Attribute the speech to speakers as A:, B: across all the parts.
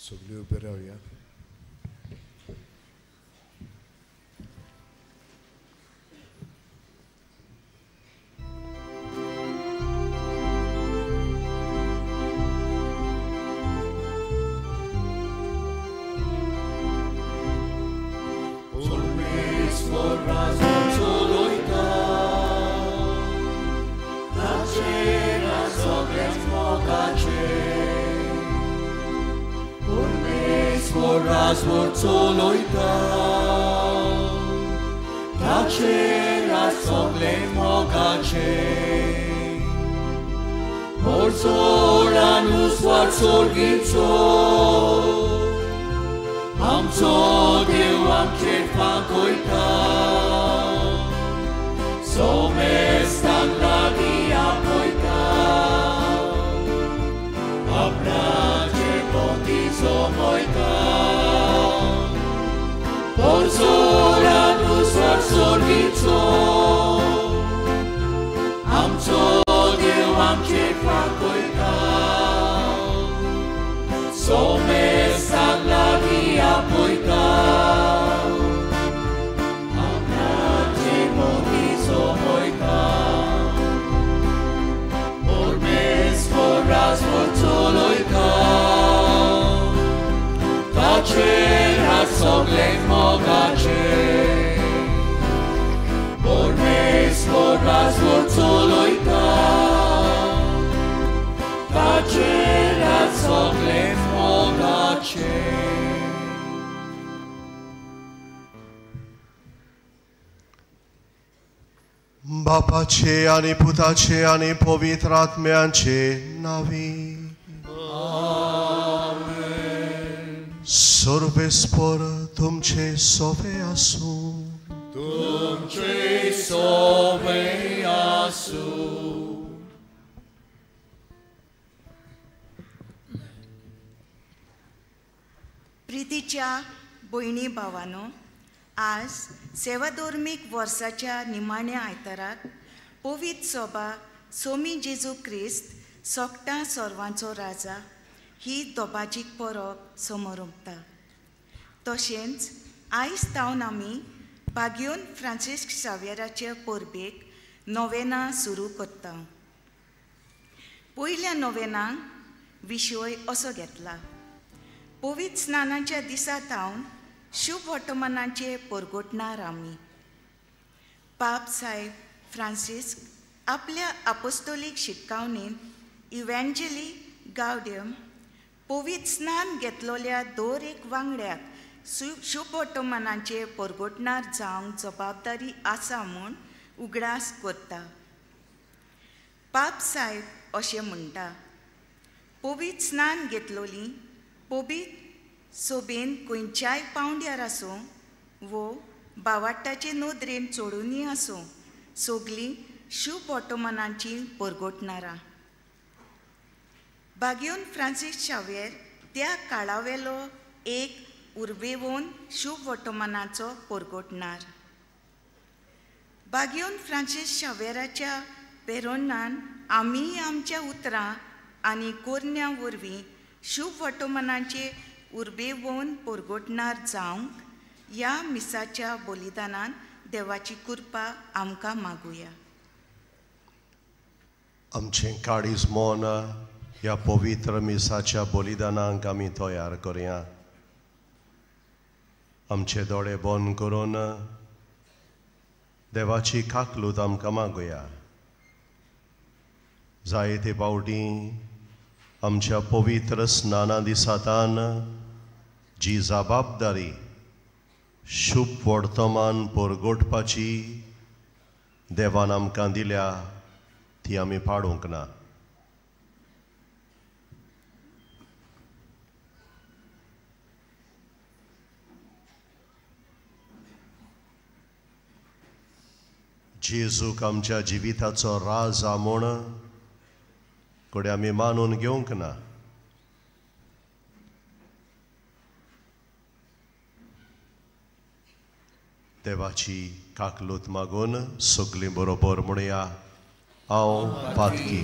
A: सगळी उबे रावया.
B: बापाचे आणि पुताचे आणि पवित्र आत्म्यांचे नावी. सर्वेस्पर तुमचे सोवे असू.
C: तुमचे सोवे असू.
D: प्रितीच्या भयणी भावानो, आज सेवाधर्मीक वर्साच्या निमाण्या आयताराक पवित्र सभा सोमी जेजू क्रिस्त सोगटा सर्वांचो राजा ही दोबाजीक परब समोर उरता. तशेंच आयज तावन आमी बागयोन फ्रांसिस्क सावेराचे परबेक नोवेना सुरू करता. पयल्या नोवेनाक विशय असो घेतला: पवित्र स्नानाच्या दिसा तावन शुभ वर्तमानाचे परगोटणार आमी. पाप साहेब फ्रांसिस्क आपल्या अपोस्तोलीक शिटकावणींत इव्हँजली गावडियम पवित्र स्नान घेतलेल्या दर एक वांगड्याक शुभ वर्तमानाचे परगोटणार जावंक जबाबदारी आसा म्हूण उगडास करता. पाप साहेब अशें म्हणटा: पवित्र स्नान घेतलोली पवित्र सोबेन खंयच्याय पावंड्यार आसूं वो भावार्थाचे नदरेन चोडूनय आसूं, सगलीं शुभ वर्तमानांची परगोटणारां. बागयोन फ्रांसीस शावेर त्या काळावेलो एक उर्बेवोन शुभ वर्तमानाचो परगोटणार. बागयोन फ्रांसीस शावेराच्या पेरोनान आमी आमच्या उतरां आनी कोरन्यां वरवीं शुभ वर्तमानाचे उर्बेवोन परगोटणार जावंक ह्या मिसाच्या बलिदानान देवाची कृपा आमकां मागुया.
B: आमचें काळीज मोन ह्या पवित्र मिसाच्या बलिदानाक आमी तयार करुया. आमचे दोळे बंद करून देवाची काकलूत आमकां मागुया. जायते फावटी आमच्या पवित्र स्नाना दिसातान जी जबाबदारी शुभ वर्तमान परगोटपाची देवान आमकां दिल्या ती आमी पाडूंक ना. जेजूक आमच्या जिविताचो राज म्हूण कोडे आमी मानून घेवंक ना. देवाची काकलूत मागून सगळीं बरोबर म्हणया: हांव पातकी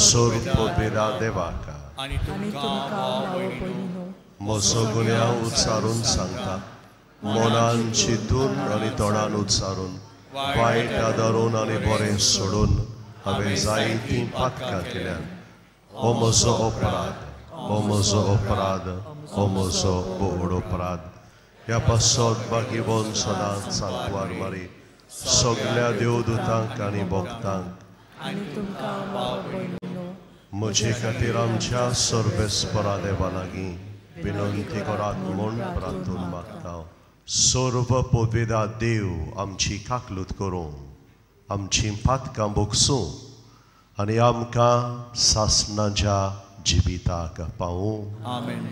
B: सोर्प बेदा देवाका
C: आनी तुमकां
B: म्हजो गुन्यांव उच्चारून सांगता, मनान चिंतून आनी तोंडान उच्चारून, वायट आदारून आनी बरें सोडून हांवें जायतीं पातकां केल्यात. हो म्हजो अपराध, हो म्हजो अपराध, हो म्हजो बोड अपराध. ह्या पासत बागीबोन सदांच सांकवार मारी सगळ्या देवदूतांक आनी भक्तांक म्हजे खातीर आमच्या सर्वेस्परा देवा लागीं विनंती करात म्हूण प्रार्थून मागता. सर्व पवित्र देव आमची काकलूत करूं, आमची पातकां भोगसूं आनी आमकां सासणाच्या जिविताक पावूं.
C: आमेन.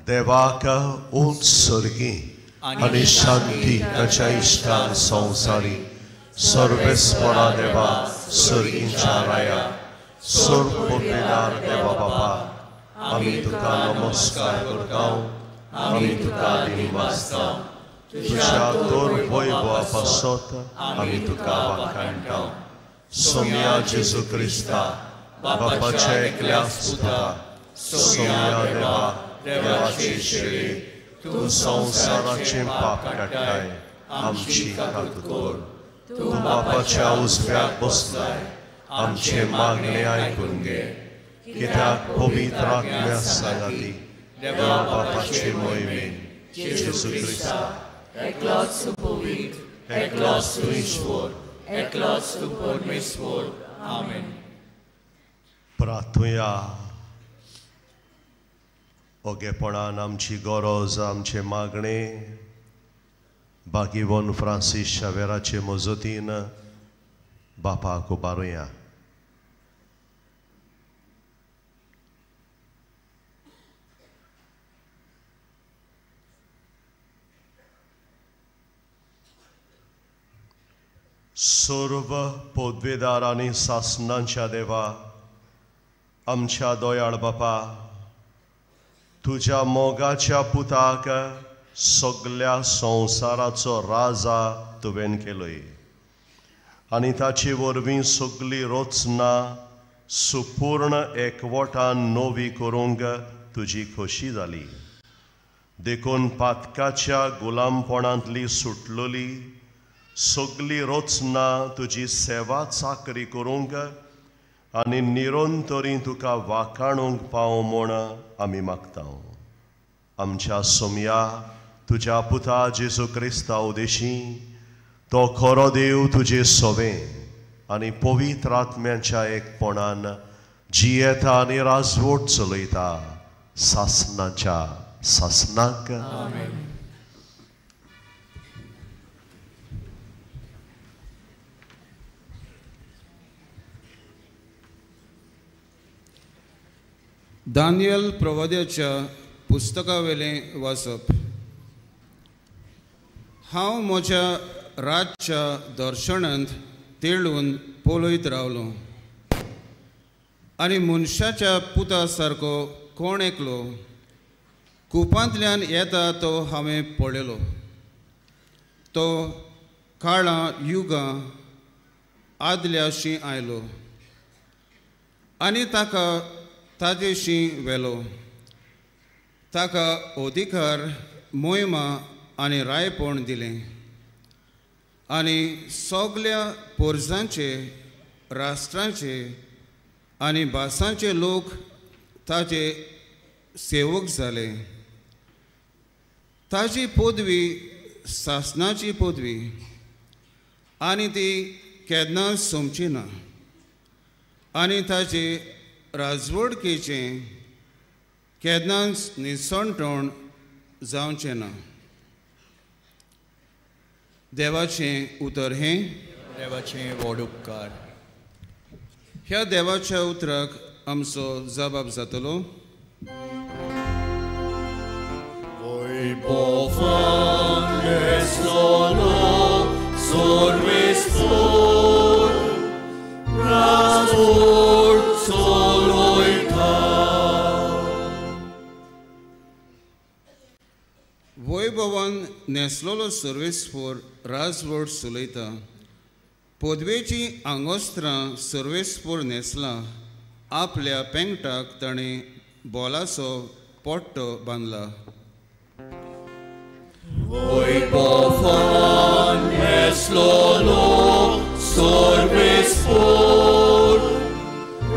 B: देवाक उत्सर्गी आनी शांती ताच्या इश्टान संवसारी सर्वेस्परा देवा सर्गींच्या राया सर्वोपेदार देवा बापा आमी तुका नमस्कार करता. आमी तुका दिनी वाजता. तुज्या तोर वैभवा पासत आमी तुका वाखाणटा. सोम्या जेजू क्रिस्ता बापाच्या एकल्याच पुता सोम्या देवा देवाची शेळी तू संसाराचे पाप काडटाय आमची काकूत कर. तू बापाच्या उजव्याक बसलाय आमचे मागणे आयकून घे. कित्याक पवित्र आत्म्या सांगाती देवा बापाचे मोहिमेन जेजू क्रिस्ता
C: एकलोच तू पवित्र, एकलोच तू ईश्वर, एकलोच तू परमेश्वर. आमेन.
B: प्रार्थुया. ओगेपणान आमची गरज आमचे मागणे बागीवोन फ्रांसीस शावेराचे मजतीन बापाक उबारुया. सर्व पदवेदार आनी सासणांच्या देवा आमच्या दोयाळ बापा तुझ्या मोगाच्या पुताक सगळ्या संवसाराचो राजा तुवें केलोय आनी ताचे वरवीं सगळीं रचना सुपूर्ण एकवटान नवी करूंक तुजी खोशी जाली. देखून पातकाच्या गुलामपणांतली सुटलेली सगळी रचना तुजी सेवा चाकरी करूंक आनी निरंतरी तुका वाखाणूंक पावो म्हूण आमी मागता. आमच्या सोम्या तुज्या पुता जेजू क्रिस्ता उदेशी तो खरो देव तुजे सोबें आनी पवित्र आत्म्याच्या एकपणान जियेता आनी राजवट चलयता सासणाच्या सासणाक.
A: दानियल प्रवाद्याच्या पुस्तका वेलें वाचप. हांव म्हज्या रातच्या दर्शनांत तेळून पळयत रावलो आनी मनशाच्या पुता सारको कोण एकलो कुपांतल्यान येता तो हांवें पळयलो. तो काळां युगां आदल्याशी आयलो आनी ताका ताजेशी वेलो. ताका अधिकार मोहिमा आनी रायपण दिलें आनी सगळ्या पोरजांचे राष्ट्रांचे आनी भासांचे लोक ताचे सेवक जाले. ताची पदवी सासणाची पदवी आनी ती केन्ना सोमची ना आनी ताचे राजवडकेचें केन्नाच निसणटोण जावचें ना. देवाचें उतर हें
C: देवाचें व्हड उपकार.
A: ह्या देवाच्या उतराक आमचो जबाब जातलो. वैभवान नेसलोलो सर्वेस्पोर राजवट चलयता. पदवेची आंगोस्त्रां सर्वेस्पोर नेसला. आपल्या पेंगटाक ताणें बोलाचो पोट्टो बांदला.
C: वैभवान नेसलोलो सर्वेस्पोर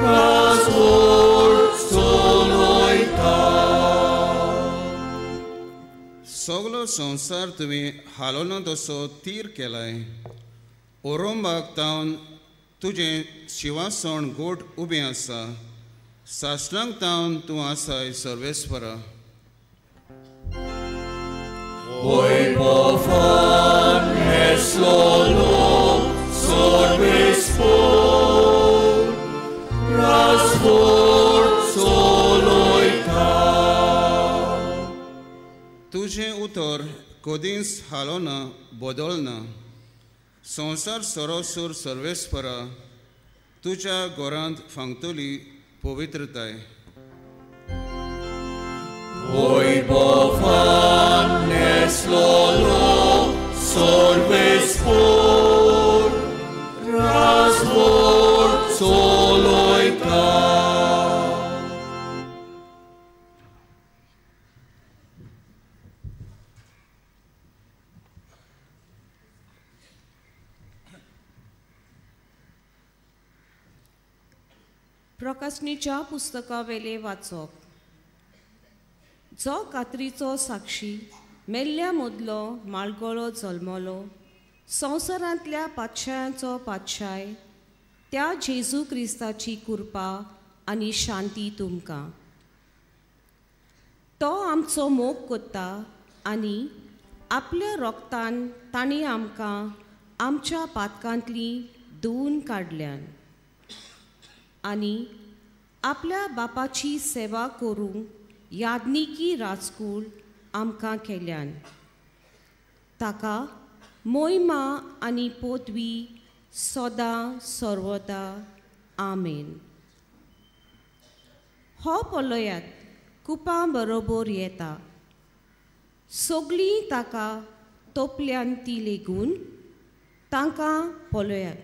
C: राजवट चलयता.
A: सगलो संवसार तुवें हालोना तसो तीर केलाय. ओरोंबाक तावन तुजें शिवासण गोठ उबें आसा. सासणांक तावन तूं आसाय सर्वेस्परा.
C: वैभवान नेसलोलो सर्वेस्पोर राजवट चलयता.
A: तुजें उतर कधीच हालोना बदलना. संवसार सरोसर सर्वेस्परा तुज्या घरांत फांगतली पवित्रताय.
C: वैभवान नेसलोलो सर्वेस्पोर राजवट चलयता.
E: प्रकाशनीच्या पुस्तका वेले वाचप. जो कात्रीचो साक्षी मेल्ल्या मदलो माळगळो जल्मलो. संवसारांतल्या पातशायांचो पातशाय त्या जेजू क्रिस्ताची कृपा आनी शांती तुमकां. तो आमचो मोग कोत्ता आनी आपल्या रोगतान तांणी आमकां आमच्या पातकांतली धुवन काडल्यान आनी आपल्या बापाची सेवा करूंक यादनिकी राजकूळ आमकां केल्यान. ताका मोहिमा आनी पदवी सदां सर्वदा. आमेन. हो पळयात कुपां बरोबर येता. सगळीं ताका तोपल्यान ती लेगून तांकां पळयात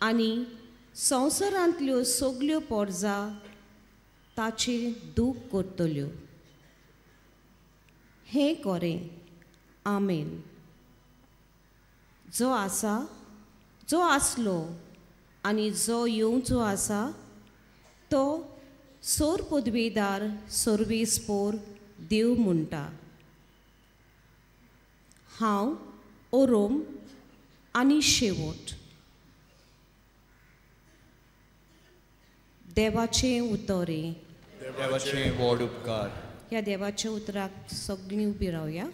E: आनी संवसारांतल्यो सगल्यो पोरजा ताचेर दूख करतल्यो. हें कोरें. आमेन. जो आसा, जो आसलो आनी जो येवचो आसा तो सोर पदवेदार सर्वेस्पोर देव म्हणटा. हांव ओरोम आनी शेवट. देवाचें उतरें.
C: देवाचें व्हड उपकार.
E: ह्या देवाच्या उतराक सगळीं उबी रावया.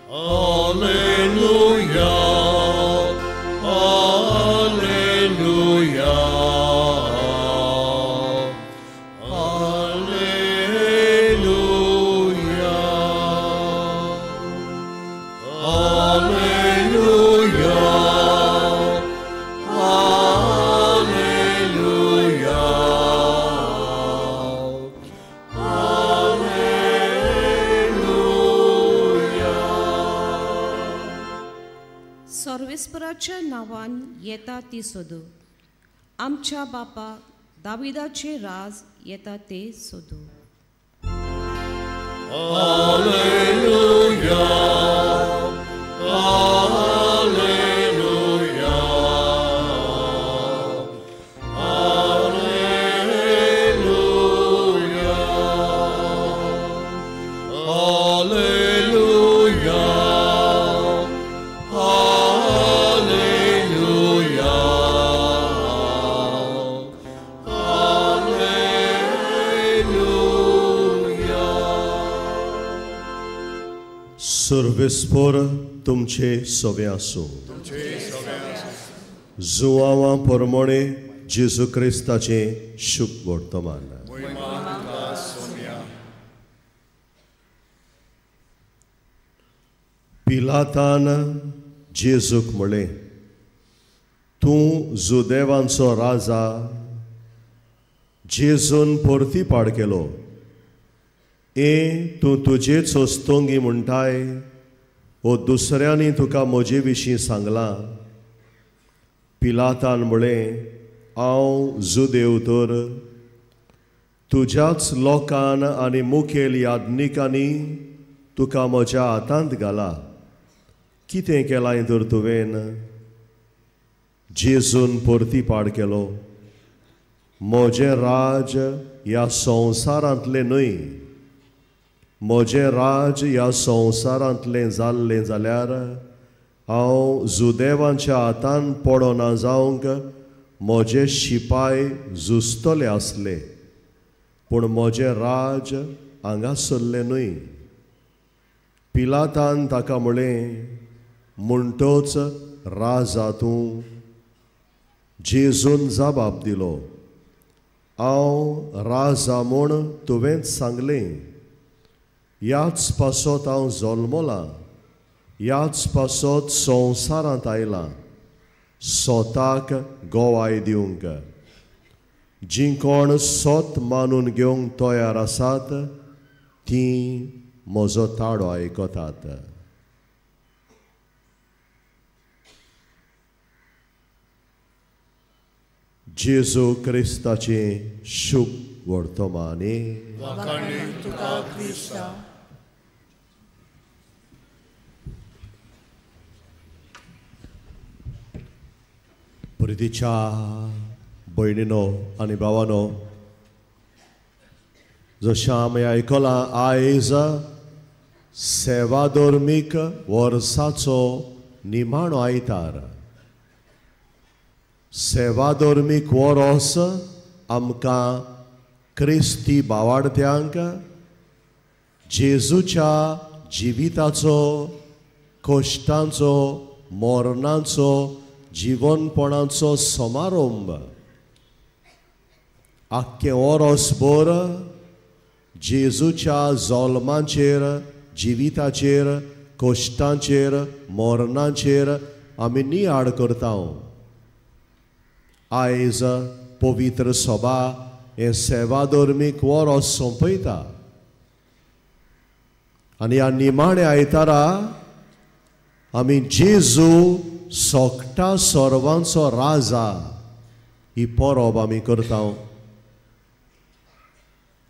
C: Alleluia, Alleluia, Alleluia, Alleluia,
E: सर्वेस्पराच्या नांवान येता ती सोदू. आमच्या बापा दाविदाचे राज येता ते सोदू.
C: Alleluia, Alleluia, Alleluia.
B: सर्वेस्पर तुमचे सवे आसूं. जुवांवा परमणे जेजू क्रिस्ताचें शुभ वर्तमान. पिलातान जेजूक म्हळें, तूं जुदेवांचो राजा. जेजून परती पाड केलो, तूं तुजेच वस्तोंगी म्हणटाय वो दुसऱ्यांनी तुका म्हजे विशीं सांगलां. पिलातान म्हळें, हांव जुदेव तर. तुज्याच लोकान आनी मुखेल याज्ञिकांनी तुका म्हज्या हातांत घाला. कितें केलां तर तुवें? जेजून परती पाड केलो, म्हजें राज ह्या संवसारांतलें न्हय. म्हजें राज ह्या संवसारांतलें जाल्लें जाल्यार हांव जुदेवांच्या हातान पडो ना जावंक म्हजे शिपाय झुजतले आसले, पूण म्हजें राज हांगासरलें न्हय. पिलातान ताका म्हळें, म्हणटोच राजा तूं? जेजून जबाब दिलो, हांव राजा म्हूण तुवेंच सांगलें. ह्याच पासत हांव जल्मलां, ह्याच पासत संवसारांत आयलां, स्वताक गोवाय दिवंक. जीं कोण स्वत मानून घेवंक तयार आसात तीं म्हजो ताडो आयकतात. जेजू क्रिस्ताचें शुभ वर्तमाने. प्रितीच्या भयणीनो आनी भावानो, जशें आमी आयकलां, आयज सेवाधर्मीक वर्साचो निमाणो आयतार. सेवाधर्मीक वरोस आमकां क्रिस्ती भावार्थ्यांक जेजूच्या जिविताचो, कश्टांचो, मरणाचो, जीवनपणाचो समारंभ. आख्खें वरोसभर जेजूच्या जल्माचेर, जिविताचेर, कश्टांचेर, मरणाचेर आमी नियाळ करता. आयज पवित्र सभा हें सेवाधर्मीक वरोस सोंपयता आनी ह्या निमाण्या आयतारा आमी जेजू सोगटा सर्वांचो राजा ही परब आमी करता.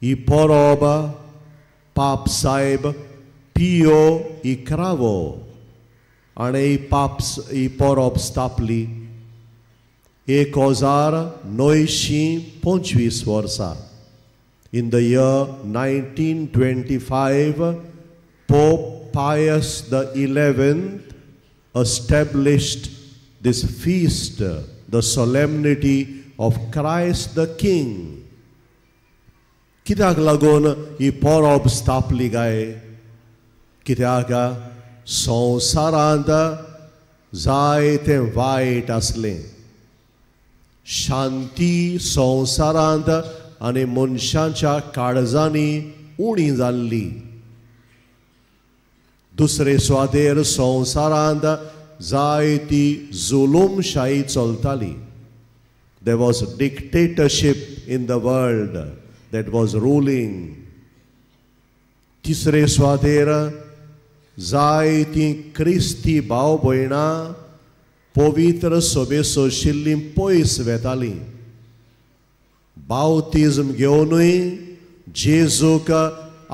B: ही परब पाप साहेब पियो 11 हाणें ही परब स्थापली 1925 वर्सा. In the year 1925, Pope Pius XI established this feast, the solemnity of Christ the King. कित्याक लागून ही परब स्थापली गाय? कित्याक संवसारांत जायतें वायट आसलें, शांती संवसारांत आनी मनशांच्या काळजांनी उणी जाल्ली. दुसरे सुवातेर संवसारांत जायती जुलूमशाही चलताली. There was dictatorship in the world that was ruling. तिसरे सुवातेर जायती क्रिस्ती भाव भयणां पवित्र सभे सोशिल्लीं पयस वेतालीं. बावतिजम घेवनूय जेजूक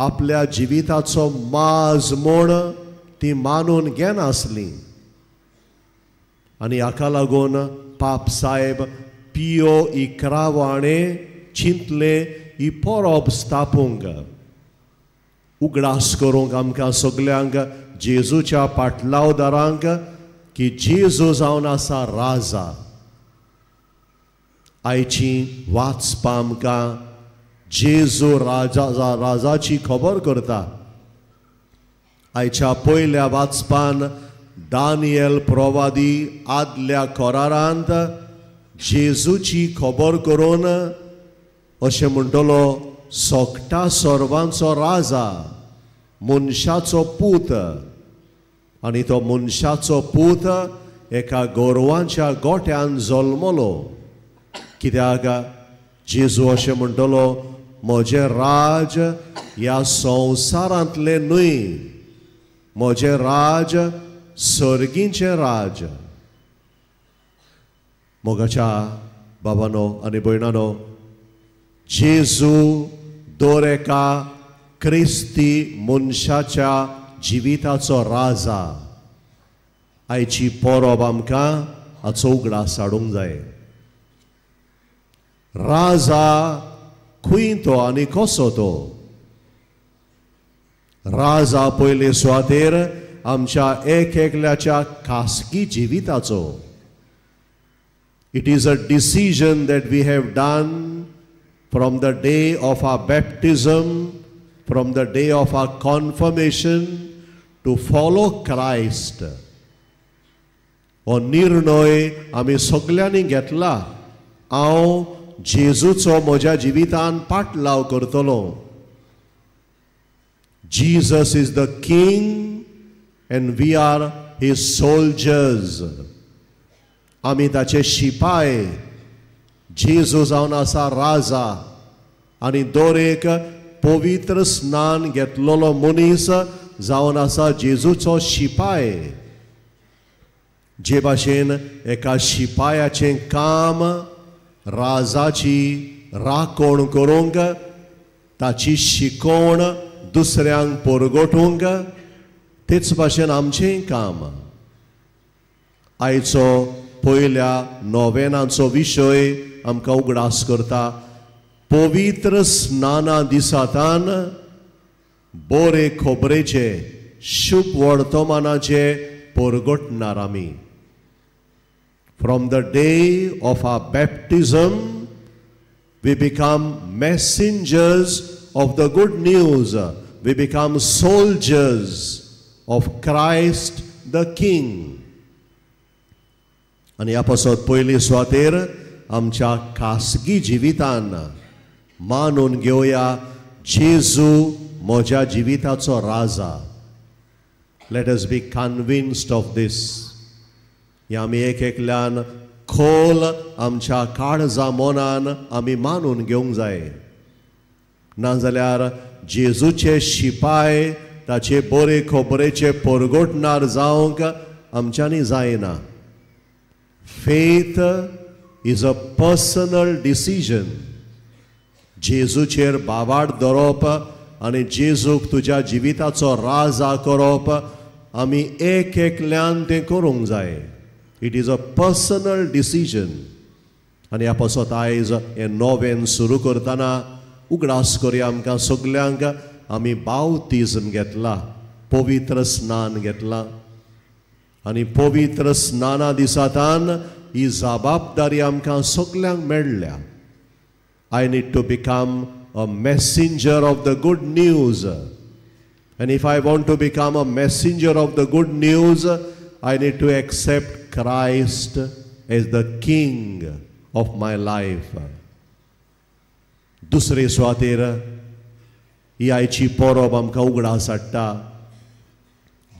B: आपल्या जिविताचो माज म्हूण ती मानून घेनासलीं. आनी हाका लागून पाप साहेब पियो 11 हाणें चिंतलें ही परब स्थापूंक, उगडास करूंक आमकां सगल्यांक जेजूच्या पाटलावदारांक की जेजू जावन आसा राजा. आयची वाचपां आमकां जेजू राजाची खबर करता. आयच्या पयल्या वाचपान दानियल प्रवादी आदल्या कोरारांत जेजूची खबर करून अशें म्हणटलो, सोगटा सर्वांचो राजा, मनशाचो पूत, आनी तो मनशाचो पूत एका गोरवांच्या गोठ्यान जल्मलो. कित्याक जेजू अशें म्हणटलो, म्हजें राज ह्या संवसारांतलें न्हय, म्हजें राज सर्गीचें राज. मोगाच्या बाबानो आनी भयणानो, जेजू दर एका क्रिस्ती मनशाच्या जिविताचो राजा. आयची परब आमकां हाचो उगडास हाडूंक जाय. राजा खंय तो आनी कसो तो? राजा पयले सुवातेर आमच्या एक एकल्याच्या खासगी जिविताचो. It is a decision that we have done from the day of our baptism, from the day of our confirmation, to follow Christ. हो निर्णय आमी सगळ्यांनी घेतला. हांव जेजूचो म्हज्या जिवितान पाटलाव करतलो. Jesus is the King and we are his soldiers. आमी ताचे शिपाय. जेजू जावन आसा राजा, आनी दर एक पवित्र स्नान घेतलेलो मनीस जावन आसा जेजूचो शिपाय. जे भाशेन एका शिपायाचें काम राजाची राखण करूंक, ताची शिकवण दुसऱ्यांक परगटूंक, तेच भाशेन आमचें काम. आयचो पयल्या नोवेनाचो विशय आमकां उगडास करता. पवित्र स्नाना दिसातान बरे खबरेचे, शुभ वर्तमानाचे परगटणार आमी. From the day of our baptism we become messengers of the good news. We become soldiers of Christ the king. आनी ह्या पासत पयली सुवातेर आमच्या खासगी जिवितान मानून घेवया, जेजू म्हज्या जिविताचो राजा. Let us B convinced of these. हे आमी एक एकल्यान खोल आमच्या काळजा मनान आमी मानून घेवंक जाय. नाजाल्यार जेजूचे शिपाय, ताचे बरे खबरेचे परगटणार जावंक आमच्यांनी जायना. Faith is a personal decision. जेजूचेर बाबाड धरप आनी जेजूक तुज्या जिविताचो राजा करप आमी एक एकल्यान तें करूंक जाय. It is a personal decision. आनी ह्या पासत आयज हें नोवेन सुरू करतना उगडास करया आमकां सगल्यांक. आमी बावतिजम घेतला, पवित्र स्नान घेतला. आनी पवित्र स्नाना दिसातान ही जबाबदारी आमकां सगल्यांक मेळ्ळ्या. I need to become a messenger of the good news. And if I want to become a messenger of the good news, I need to accept Christ as the King of my life. दुसरे सुवातेर ही आयची परब आमकां उगडास हाडटा.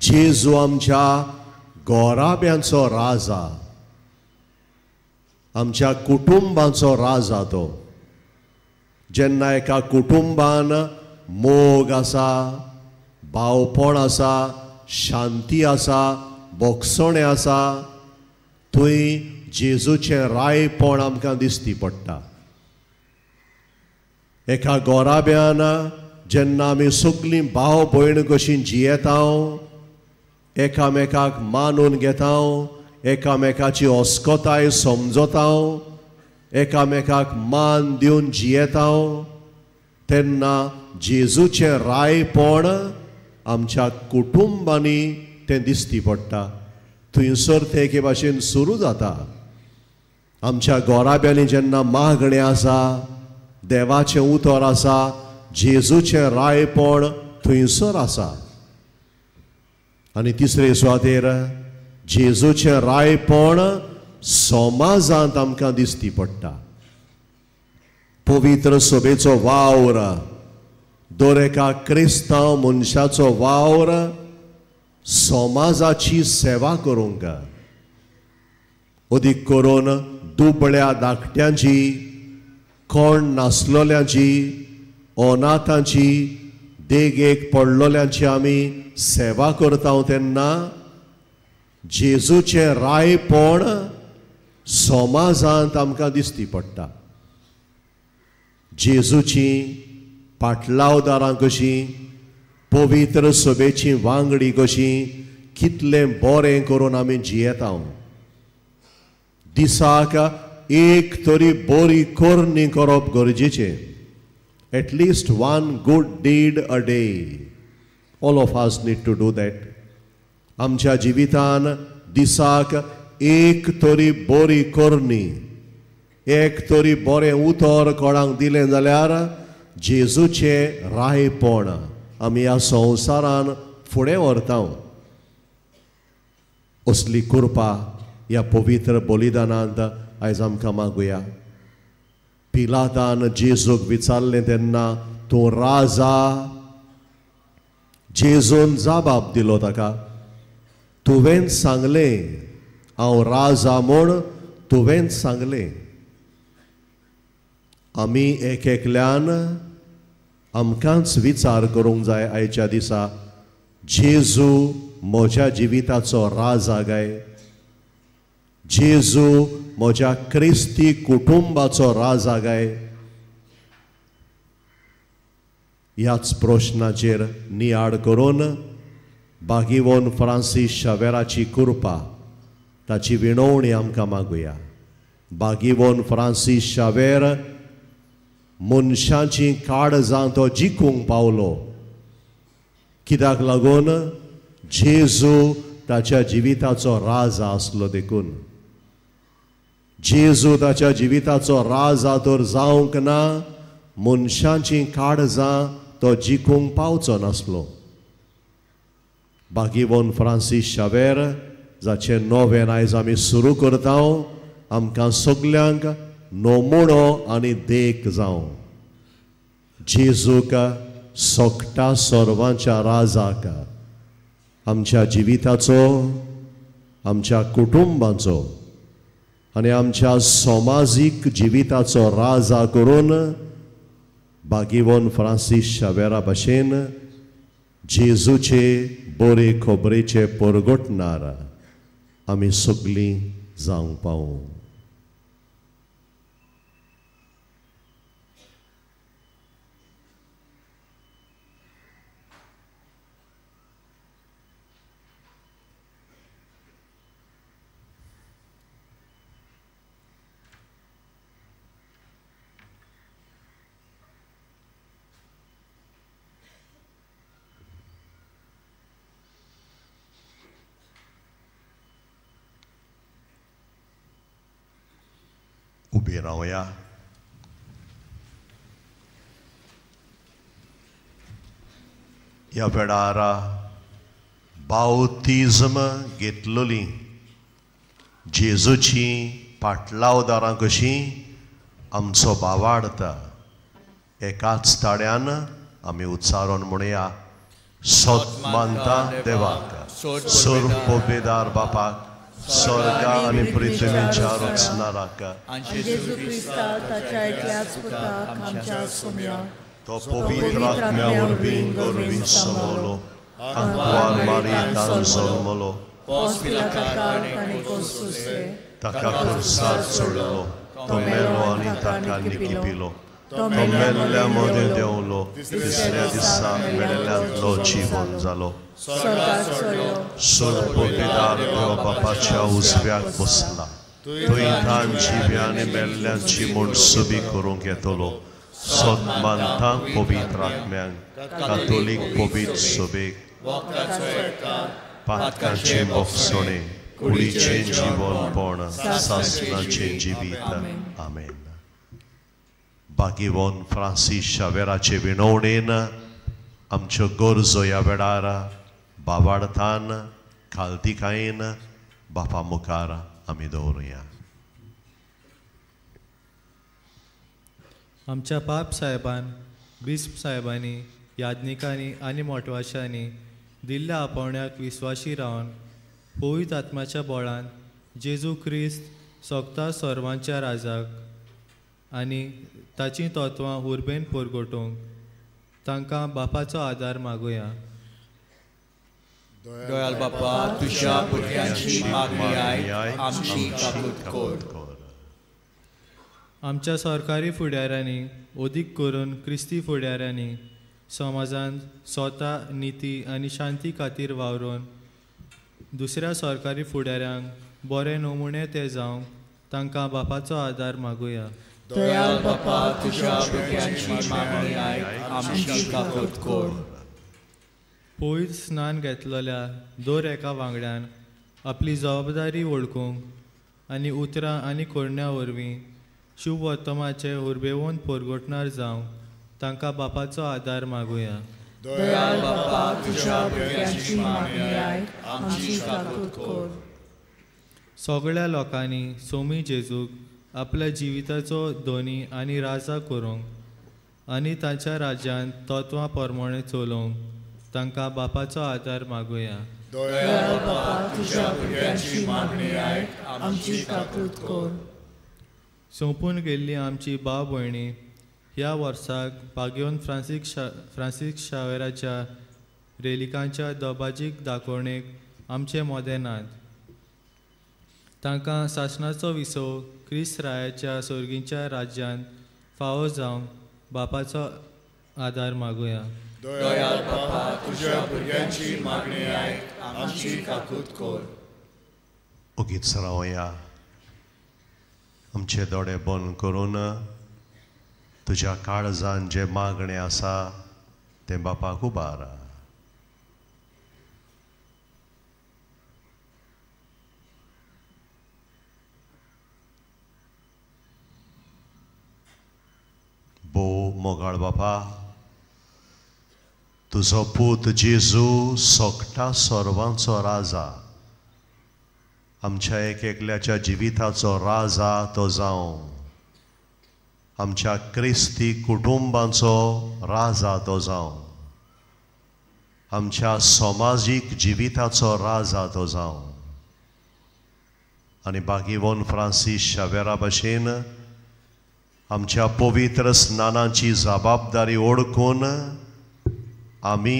B: जेजू आमच्या गोराब्यांचो राजा, आमच्या कुटुंबाचो राजा तो. जेन्ना एका कुटुंबान मोग आसा, भावपण आसा, शांती आसा, बोगसणे आसा, थंय जेजूचें रायपण आमकां दिसती पडटा. एका गोराब्यान जेन्ना आमी सगळीं भाव भयण कशीं जियेता, एकामेकाक मानून घेता, एकामेकाची अस्कोताय समजता, एकामेकाक मान दिवन जियेता, तेन्ना जेजूचें रायपण आमच्या कुटुंबांनी तें दिसती पडटा. थंयसर तें एके भाशेन सुरू जाता. आमच्या गोराब्यांनी जेन्ना मागणें आसा, देवाचें उतर आसा, जेजूचें रायपण थंयसर आसा. आनी तिसरे सुवातेर जेजूचें रायपण समाजांत आमकां दिसती पडटा. पवित्र सभेचो वावर, दर एका क्रिस्तांव मनशाचो वावर समाजाची सेवा करूंक, अदीक करून दुबळ्या धाकट्यांची, कोण नासलोल्यांची, अनाथांची, देगेक पडलोल्यांची आमी सेवा करता तेन्ना जेजूचें रायपण समाजांत आमकां दिसती पडटा. जेजूची पाटलावदारां कशीं, पवित्र सभेची वांगडी कशीं, कितलें बरें करून आमी जियेता. दिसाक एक तरी बरी कोरणी करप गरजेचें. At least one good deed a day. All of us need to do that. आमच्या जिवितान दिसाक एक तरी बरी कोरणी, एक तरी बरें उतर कोणाक दिलें जाल्यार जेजूचें रायपण आमी ह्या संवसारान फुडें व्हरता. असली कृपा ह्या पवित्र बलिदानांत आयज आमकां मागुया. पिलातान जेजूक विचारलें तेन्ना तूं राजा? जेजून जबाब दिलो ताका, तुवें सांगलें, हांव राजा म्हूण तुवें सांगलें. आमी एक एकल्यान आमकांच विचार करूंक जाय आयच्या दिसा, जेजू म्हज्या जिविताचो राजा काय? जेजू म्हज्या क्रिस्ती कुटुंबाचो राजा काय? ह्याच प्रश्नाचेर नियाड करून बागीवोन फ्रांसीस शावेराची कृपा, ताची विणवणी आमकां मागुया. बागीवोन फ्रांसीस शावेर मनशांची काळजां तो जिखूंक पावलो. कित्याक लागून जेजू ताच्या जिविताचो राजा आसलो देखून. जेजू ताच्या जिविताचो राजा तर जावंक ना, मनशांची काळजां तो जिखूंक पावचो नासलो. बागीवोन फ्रांसीस शावेर, जाचें नोवेन आयज आमी सुरू करता, आमकां सगल्यांक नमुणो आनी देख जावं. जेजूक सोगटा सर्वांच्या राजाक आमच्या जिविताचो, आमच्या कुटुंबाचो आनी आमच्या समाजीक जिविताचो राजा करून बागीवोन फ्रांसीस शावेरा भाशेन जेजूचे बरे खबरेचे परगटणार आमी सगळीं जावंक पावूं. उबे रावया. ह्या वेळार बावतिजम घेतलोली जेजूची पाटलावदारां कशीं आमचो भावार्थ एकाच ताळ्यान आमी उच्चारून म्हणया. सोत मानता देवाक, सोर पोबेदार बापाक, स्वर्गा आनी पृथ्वीच्या रचणाराक,
F: जेजू क्रिस्ता ताच्या एकल्याच पुताक आमच्या सुमया
B: तो पवित्र आत्म्या वरवीं गरवीं समोलो, आंकवार मारियेंतान जल्मलो,
F: पोस पिलाताक ताणें कोसुसले,
B: ताका खुर्सार चडलो, तो मेलो आनी ताका निकिपिलो, तो मेल्ल्या मदें देंवलो, तिसऱ्या दिसा मेल्ल्यांतलो जीवन जालो.
F: स्वर्गाक चडलो,
B: सोर पोबेदार देव बापाच्या उजव्याक बसला, थंय तान जिव्यांनी मेल्ल्यांची म्हूण सुबी करूंक येतलो. सोत मानता पवित्र आत्म्यांक, कातोलीक पवित्र सभेक, पातकांचे मोगसणे, कुडीचें जीवनपण, सासणाचें जिवीत. आमेन. बागीवोन फ्रांसीस शावेराचे विणवणेन आमच्यो गरजो ह्या वेळार बावार्थान खालतिकायेन बापा मुखार आमी दवरुया.
G: आमच्या पाप साहेबान बिस्प साहेबांनी याज्ञिकांनी आनी मोटवाशांनी दिल्ल्या आपोवण्याक विस्वाशी रावन पवित्र आत्म्याच्या बळान जेजू क्रिस्त सोगता सर्वांच्या राजाक आनी ताची तत्वां उर्बेन परगटूंक तांकां बापाचो आदार मागुया.
C: दयाल बापा, तुझ्या भुरग्यांची मागणी आयक आमची काकूट कर.
G: आमच्या सरकारी फुडाऱ्यांनी ओदीक करून क्रिस्ती फुडाऱ्यांनी समाजांत स्वता निती आनी शांती खातीर वावरून दुसऱ्या सरकारी फुडाऱ्यांक बरे नमुणे ते जावंक तांकां बापाचो आदार मागुया.
F: दयाल बापा,
C: तुझ्या भुरग्यांची मागणी आयक आमची काकूट कर.
G: पवित्र स्नान घेतलेल्या दर एका वांगड्यान आपली जबाबदारी वळखूंक आनी उतरां आनी कोरण्या वरवीं शुभ वर्तमाचे उर्बेवून परगटणार जावंक तांकां बापाचो आदार मागुया.
F: दयाल बापा, तुझ्या भुरग्यांची मागणी आयक आमची काकूट कर.
G: सगळ्या लोकांनी सोमी जेजूक आपल्या जिविताचो धोनी आनी राजा करूंक आनी तांच्या राज्यांत तत्वां प्रमाणे चलोवंक तांकां बापाचो आदार मागुया.
F: दयाल बापा, तुझ्या भुरग्यांची मागणी आयक आमची काकूट कर.
G: सोंपून गेल्ली आमची भाव भयणी ह्या वर्साक पागयोन फ्रांसीस शावेराच्या रेलिकांच्या दबाजीक दाखोवणेक आमचे मोदें नात. तांकां शासनाचो विसो क्रिस्त रायाच्या सर्गीच्या राज्यांत फावो जावंक बापाचो आदार मागुया.
C: दयाल बापा, तुझ्या भुरग्यांची मागणी आयक आमची काकूट कर.
B: ओगीच रावया. आमचे दोळे बंद करून तुज्या काळजान जे मागणें आसा तें बापाक उबार. बो मोगाळ बापा, तुजो पूत जेजू सोगटा सर्वांचो राजा आमच्या एक एकल्याच्या जिविताचो राजा तो जावं, आमच्या क्रिस्ती कुटुंबाचो राजा तो जावं, आमच्या समाजीक जिविताचो राजा तो जावं आनी बागीवोन फ्रांसीस शावेरा भशेन आमच्या पवित्र स्नानाची जबाबदारी ओळखून आमी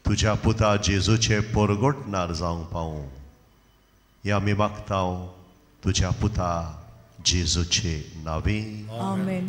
B: तुज्या पुता जेजूचे परगटणार जावंक पावूं हें आमी मागतांव तुज्या पुता जेजूचे नांवी.
F: आमेन.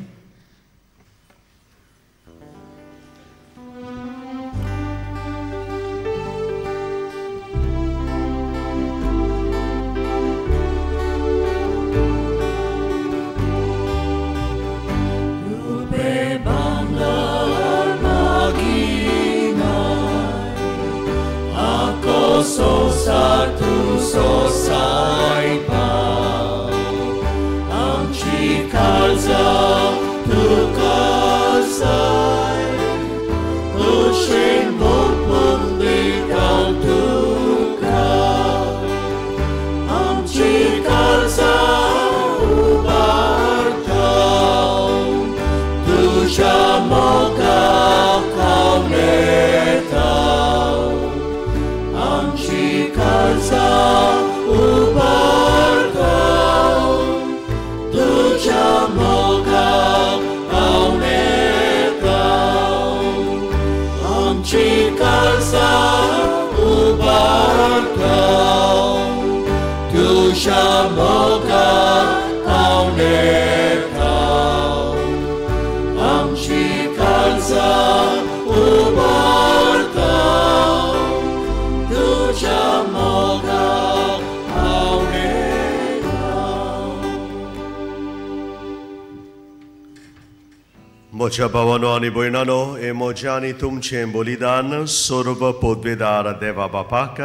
B: म्हज्या भावानो आनी भयणानो, हे म्हजें आनी तुमचें बलिदान सर्व पदवेदार देवा बापाक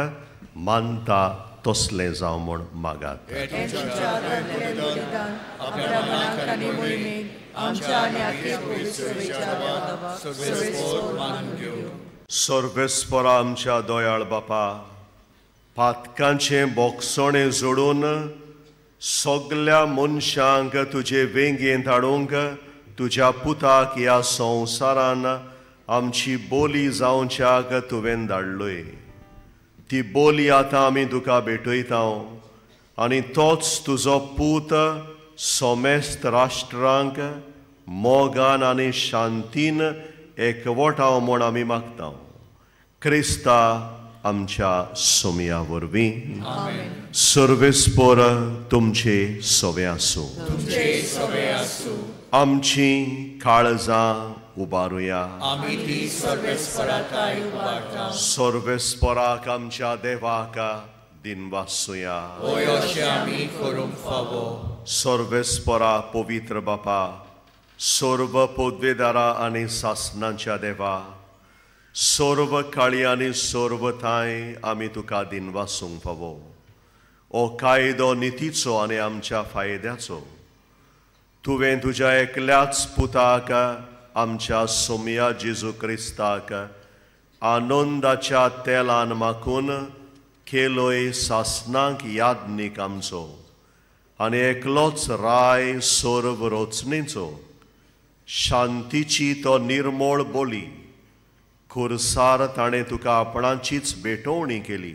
B: मानता तसलें जावं म्हूण मागात. सर्वेस्परा आमच्या दोयाळ बापा, पातकांचें बोगसोणें जोडून सगल्या मनशांक तुजे वेंगेंत हाडूंक तुज्या पुताक ह्या संवसारान आमची बोली जावच्याक तुवें धाडलोय. ती बोली आतां आमी तुका भेटयता आनी तोच तुजो पूत सोमेस्त राष्ट्रांक मोगान आनी शांतीन एकवटाव म्हूण आमी मागता. क्रिस्ता आमच्या सोमया वरवीं. सर्वेस्पर तुमचे सवे आसूं. आमची काळजां उबारुया. सर्वेस्पराक आमच्या देवाक दिनवासुया. सर्वेस्परा पवित्र बापा, सर्व पदवेदारा आनी सासणांच्या देवा, सर्व काळी आनी सर्व थाय आमी तुका दिनवासूंक फावो. ओ कायदो नितीचो आनी आमच्या फायद्याचो तुवें तुज्या एकल्याच पुताक आमच्या सोमया जेजू क्रिस्ताक आनंदाच्या तेलान माखून केलोय सासणांक यादनीक आमचो आनी एकलोच राय सर्व रोचणेचो शांतीची तो निर्मळ बोली खुरसार ताणें तुका आपणाचीच भेटवणी केली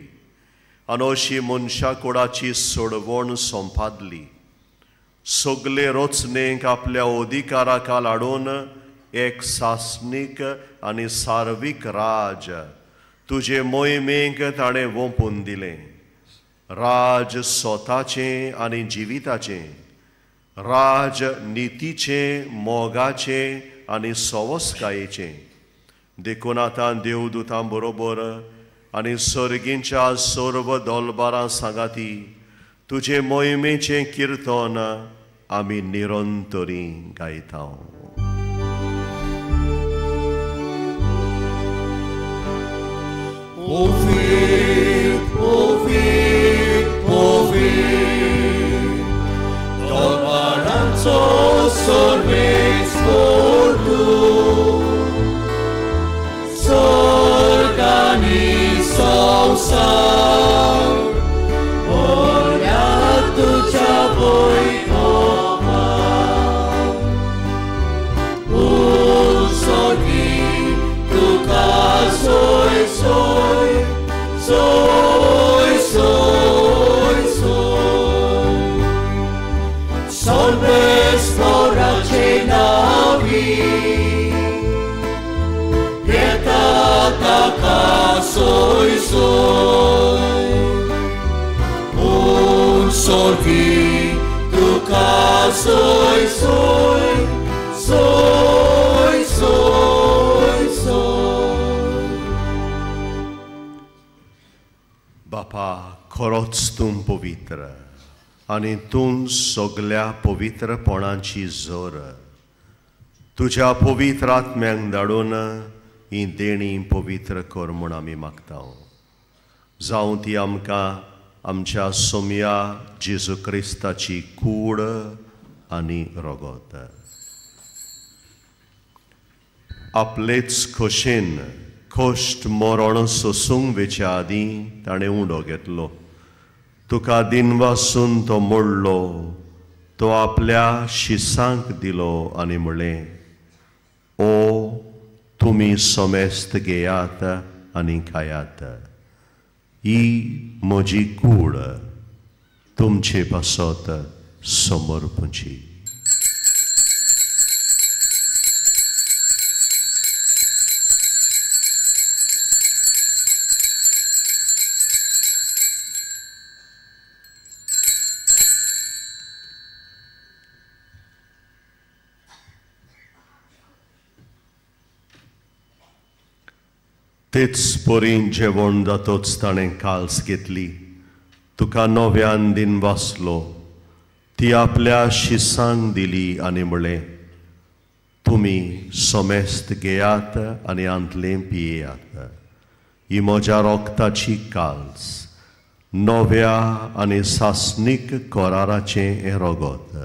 B: आनी अशी मनशा कुळाची सोडवण संपादली. सगले रोचणेक आपल्या अधिकारा खाल हाडून एक सासनीक आनी सार्वीक राज तुजे मोहिमेक ताणें वोंपून दिलें. राज स्वताचें आनी जिविताचें, राज नितीचें, मोगाचें आनी सवस्कायेचें. देखून आतां देवदूतां बरोबर आनी सर्गींच्या सर्व दोलबारां सांगाती तुजे मोहिमेचें किर्तन आमी निरंतरी गायता. बापा, खरोच तूं पवित्र आनी तूं सगल्या पवित्रपणाची जोर. तुज्या पवित्र आत्म्यांक धाडून ही देणी पवित्र कर म्हूण आमी मागता. जावं ती आमकां आमच्या सोमया जेजू क्रिस्ताची कूड आनी रगत. आपलेच खोशेन खोश्ट मरण सोसूंक वेच्या आदीं ताणें उंडो घेतलो. तुका दिनवासून तो मोडलो, तो आपल्या शिसांक दिलो आनी म्हणलें, ओ तुमी सोमेस्त घेयात आनी खायात. ही म्हजी कूड तुमचे पासत समर्पूची. तेच पोरीन जेवण जातोच ताणें काल्स घेतली. तुका नव्यान दिन वाचलो. ती आपल्या शिसांक दिली आनी म्हणलें, तुमी सोमेस्त घेयात आनी आंतलें पियेयात. ही म्हज्या रोगताची काल्स, नव्या आनी सासनीक कोराराचें हें रगत.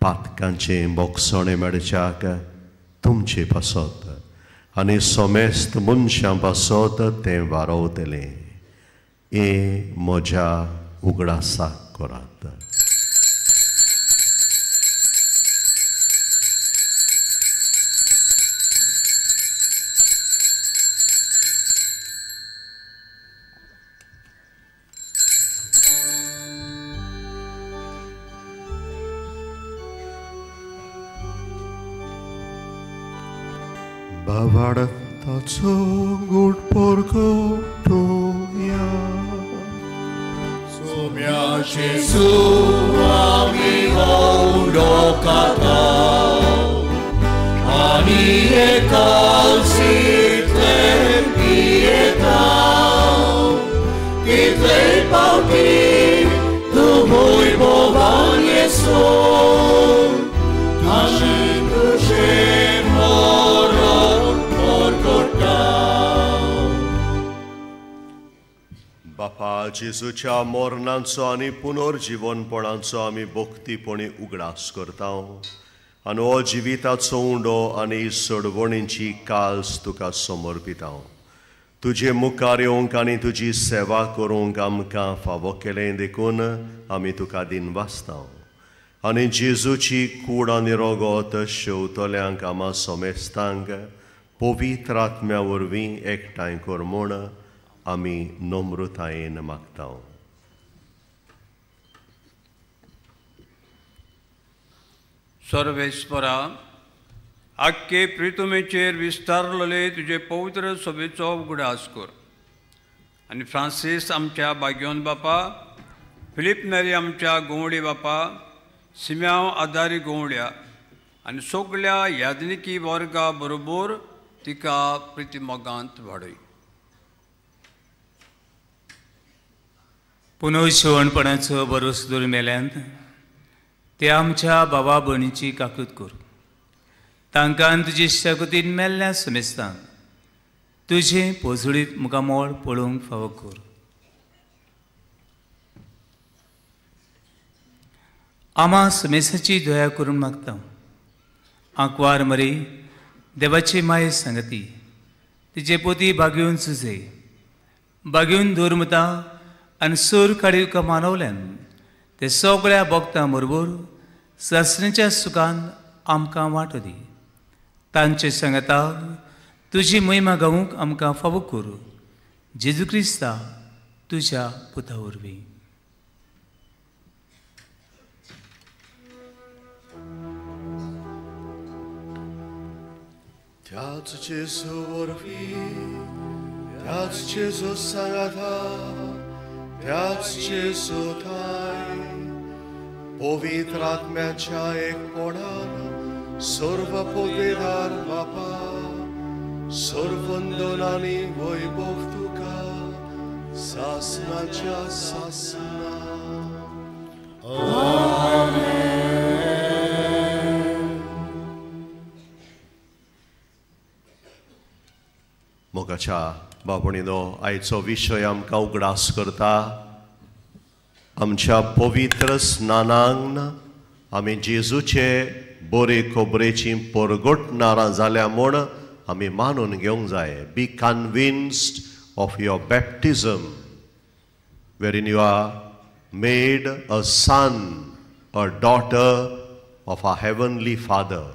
B: पातकांचें बोगसोणें मेळच्याक तुमचे पासत आनी सोमेस्त मनशां पासत तें वारोवतलें. हे म्हज्या उगडासाक करात. Bavartaco gud porgotoja.
C: Sumia Gesù amico docatao, ani e calci pietao, che trei pauti tu vuoi bovanie son, ani tu
B: बापा जेजूच्या मरणांचो आनी पुनर्जीवनपणांचो आमी भक्तीपणी उगडास करता आनी हो जिविताचो उंडो आनी सोडवणींची काल्स तुका समर्पिता. तुजे मुखार येवंक आनी तुजी सेवा करूंक आमकां फावो केलें देखून आमी तुका दिनवासता. आनी जेजूची कूड आनी रगत शेवतल्यांक आमा सोमेस्तांक पवित्र आत्म्या वरवीं एकठांय कर म्हूण आमी नम्रतायेन मागता.
H: सर्वेस्परा, आख्खे प्रितुमेचेर विस्तारलेले तुजे पवित्र सभेचो उगडास कर आनी फ्रांसीस आमच्या बाग्योन बापा, फिलीप नेरी आमच्या गोवडी बापा, सिम्यांव आदारी गोवड्या आनी सगळ्या यादनिकी वर्गा बरोबर तिका प्रितीमोगांत वाडय.
I: पुनर्शिवणपणाचो भरोसो दवरून मेल्यांत ते आमच्या भावा भयणीची काकूत कर. तांकां तुजे शाकुतीन मेल्ल्या समेस्तांक तुजें पोजडीत मुखामोळ पळोवंक फावो कर. आमा समेसाची दया करून मागता. आंकवार मरी देवाची माये सांगती तिचे पोती बागेवन सुजे बागेवन दवरमता आनी सूर काडी तुका मानवल्यान ते सगळ्या भक्तां बरोबर सासणेच्या सुखान आमकां वांटो दी. तांचे सांगताक तुजी महिमा गावूंक आमकां फावो कर. जेजू क्रिस्ता तुज्या पुता वरवीं.
B: त्याच जेजू वरवीं, त्याच जेजू सांगता, त्याच जेजू थाय पवित्र आत्म्याच्या एकपणान सर्व पोतेदार बापा, सर्व वंदन आनी वैभव तुका सासनाच्या सासना. मोगाच्या बाबणीनो आयचो विशय आमकां उगडास करता. आमच्या पवित्र स्नानान आमी जेजूचे बरे खबरेची परगटणारां जाल्या म्हूण आमी मानून घेवंक जाय. Be convinced of your baptism wherein you are made a son a daughter of a heavenly father.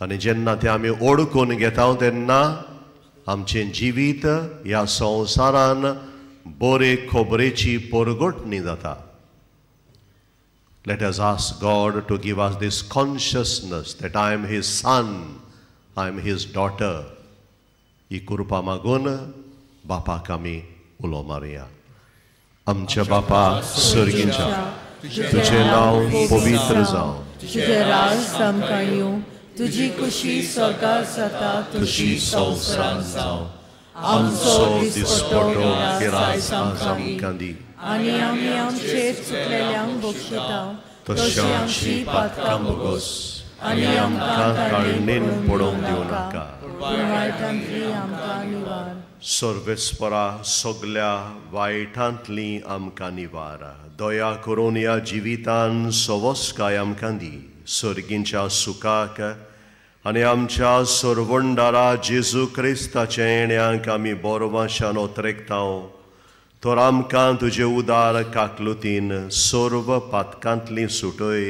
B: आनी जेन्ना ते आमी ओळखून घेता तेन्ना आमचें जिवीत ह्या संवसारान बरे खबरेची परगटणी जाता. Let us ask God to give us this consciousness that I am His son, I am His daughter. ही कृपा मागून बापाक आमी उलो मारया. आमच्या बापा सर्गींच्या तुजें नांव पवित्र जावं.
F: तुजें राज आमकां येवं. तुजी खुशी स्वर्गांत जाता तशी संवसारांत जावं. आमचो दिसपटो गिरायज आमकां दी आनी आमी आमचेर चुकलेल्यांक बक्षिता तशी आमची पातकां बोगोस आनी आमकां काळणेन पडोवंक दिवं नाका पूण वायटांतली आमकां निवार.
B: सर्वेस्परा सगल्या वायटांतली आमकां निवार. दया करून ह्या जिवितान सवस्काय आमकां दी. सर्गींच्या सुखाक आनी आमच्या सोरवंडारा जेजू क्रिस्ताच्या येण्याक आमी बोरवाशान ओतरेकताव तर आमकां तुजे उदार काकलुतीन सोर्व पातकांतली सुटय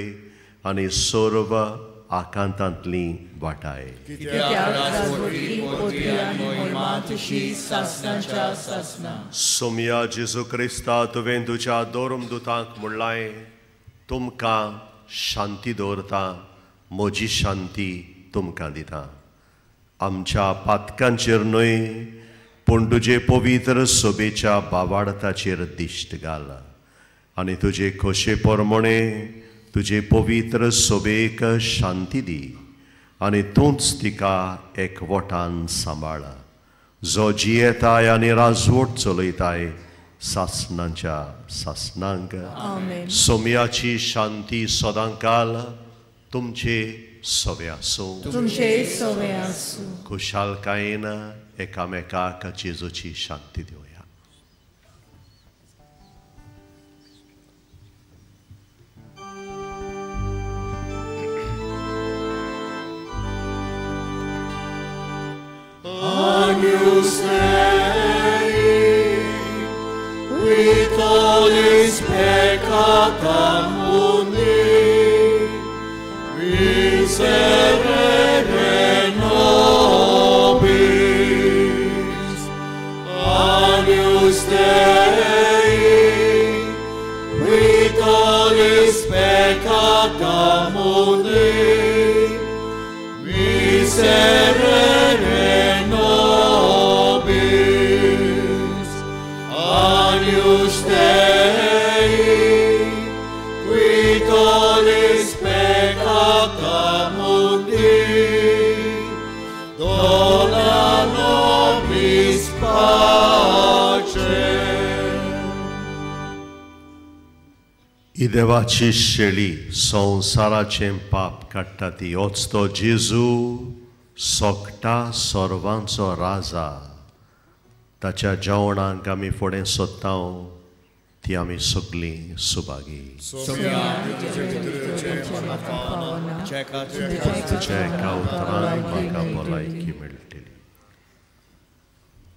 B: आनी सोर्व आकांतांतली वाटाय. सोमया जेजू क्रिस्ता तुवें तुज्या दोरमदुतांक म्हणलाय तुमकां शांती दवरता, म्हजी शांती तुमकां दिता. आमच्या पातकांचेर न्हय पूण तुजे पवित्र सोबेच्या बावाडताचेर दिश्ट घाल आनी तुजे खोशे पोरमणे तुजे पवित्र सोबेक शांती दी आनी तूंच तिका एकवटान सांबाळ. जो जियेताय आनी राजवट चलयताय सासणांच्या सासणांक. सोमयाची शांती सदांकाल तुमचे सोबे आसूं. खुशालकायेन एकामेकाक जेजूची शांती दिवया.
C: Agnus Dei, with all his peccata mundi, miserere nobis. Agnus Dei, with all his peccata mundi, miserere nobis. Agnus Dei, with all his peccata mundi, dona nobis pace.
B: ही देवाची शेळी संवसाराचें पाप काडटा ती होच तो जेजू सोगटा सर्वांचो राजा. ताच्या जेवणाक आमी फुडें सोदता ती आमी सगळीं सुभागी.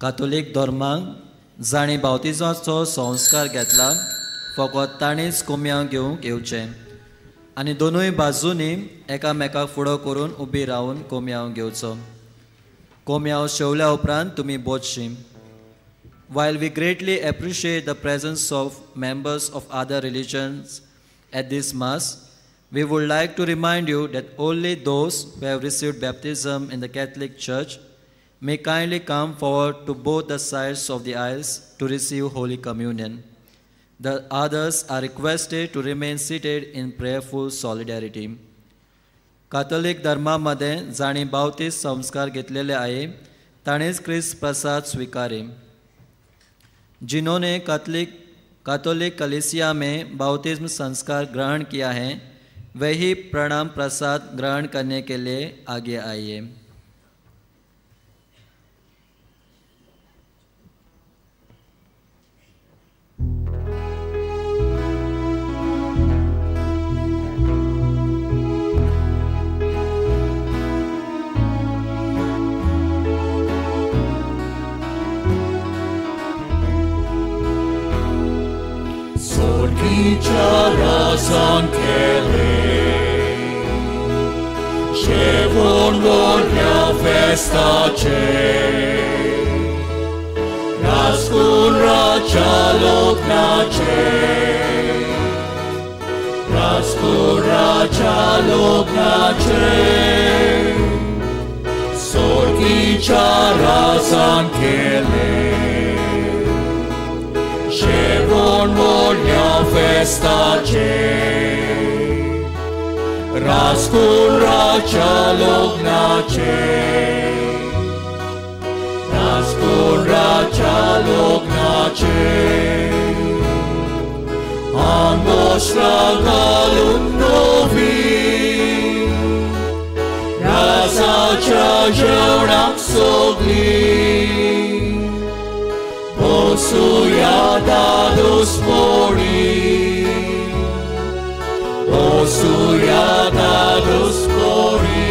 J: कातोलीक धर्मांक जाणी बावतिजाचो संस्कार घेतला फकत ताणीच कोम्यां घेवंक येवचें आनी दोनूय बाजूंनी एकामेकाक फुडो करून उबी रावन कोम्याव घेवचो. कोम्याव शेवल्या उपरांत तुमी बोजशी. While we greatly appreciate the presence of members of other religions at this Mass, we would like to remind you that only those who have received baptism in the Catholic Church may kindly come forward to both the sides of the aisles to receive Holy Communion. The others are requested to remain seated in prayerful solidarity. कातोलिक धर्मामध्ये जाणी बावतीस संस्कार घेतलेले आहे ताणेच ख्रिस्त प्रसाद स्वीकारे. जिन्होंने Catholic कलीसिया में बाउतिस्म संस्कार ग्रहण किया है वही प्रणाम प्रसाद ग्रहण करने के लिए आगे आइए.
C: Razan kele, Shevon volja festa ce, Raskun racalok nace, Raskun racalok nace, Sorgicha razan kele, Shevon volja festa ce, Raskun racalok nace, Raskun racalok nace, Ambos ragalun novi, Razacia jełnak sogli, Bosuja dadus mori, Bosuja dadus mori,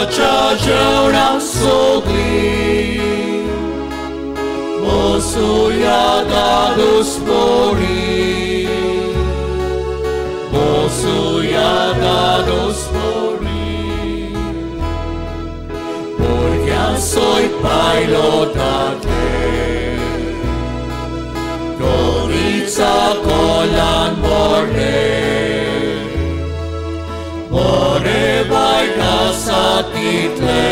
C: राजाच्या जेवणाक सोगली बसूया दादोस पोळी बसूया दादोस पोळी भुरग्यां सोयत पायलो ताते दोनीचा कोलान बोरले बरे वायट आसा तितले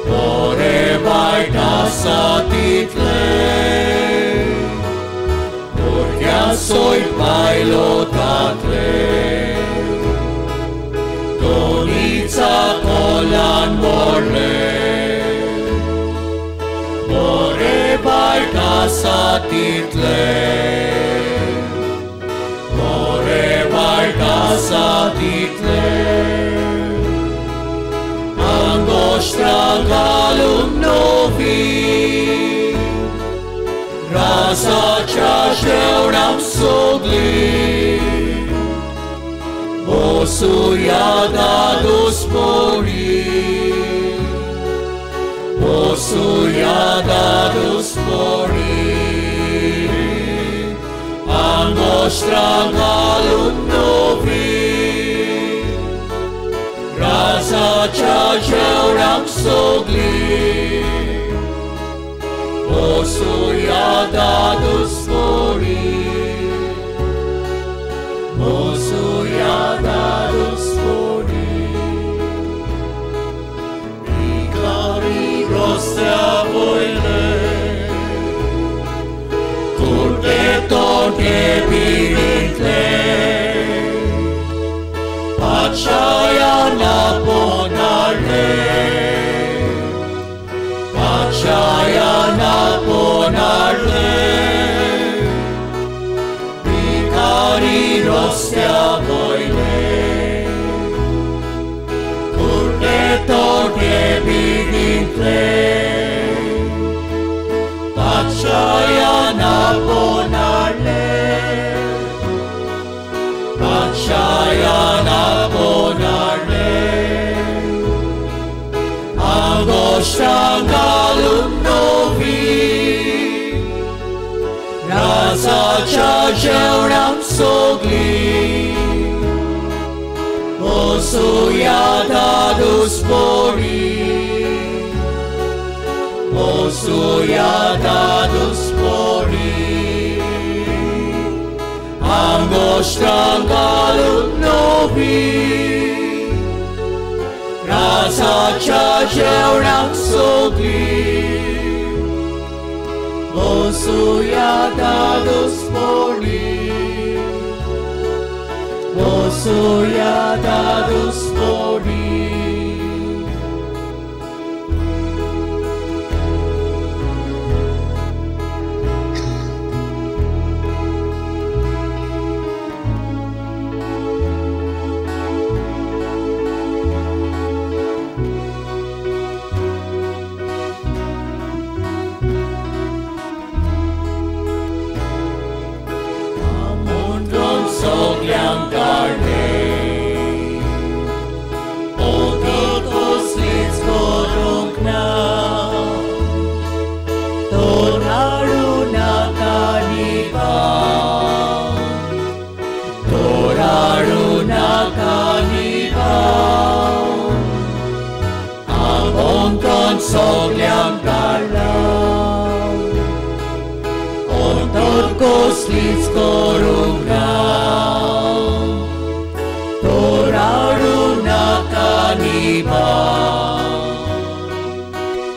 C: बरे वायट आसा तितले भुरग्यां सोयत पायलो तातले दोनीचा कोलान बोरले बरे वायट आसा तितले बरे वायट आसा तितले आंगोश्ट्रा घालून नवी राजाच्या जेवणाक सोगली बसूया दादोस पोळी बसूया दादोस पोळी आंगोश्ट्रा घालून नवी राजाच्या जेवणाक सोगली बसूया दादोस पोळी बसूया दादोस पोळी भिकारी रस्त्या वयले कुर्ते तोटे बिडितले पाचायाना पोनारले पाचायाना पोनारले भिकारी रस्त्या वयले कुर्ते तोटे बिडितले पाचायाना पोनारले पाचायाना पोनारले आंगोश्ट्रा घालून नवी राजाच्या जेवणाक सोगली बसूया दादोस पोळी बसूया दादोस पोळी आंगोश्ट्रा घालून नवी राजाच्या जेवणाक सोगली बसूया दादोस पोळी बसूया दादोस पोळी sogliam darne Otikos lic korukna Toraruna kaniba Toraruna kaniba Amonton sogliam darna Otikos lic korukna Toraruna kaniba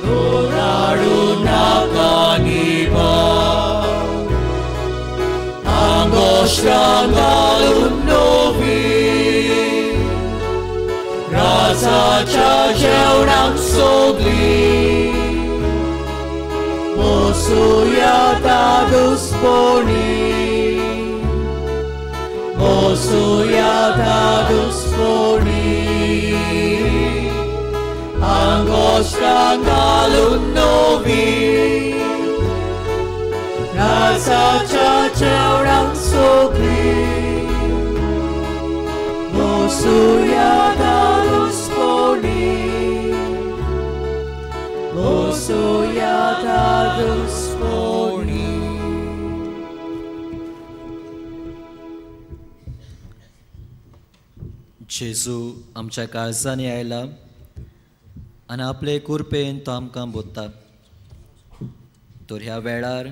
C: Toraruna kaniba Angoshtra घालून नवी राजाच्या जेवणाक सोगली बसूया दादोस पोळी बसूया दादोस पोळी आंगोश्ट्रा घालून नवी राजाच्या जेवणाक सोगली बसूया दादोस
F: Soyatarus Poni.
J: जेजू आमच्या काळजांनी आयला आनी आपले कुरपेन तो आमकां बोदता. तर ह्या वेळार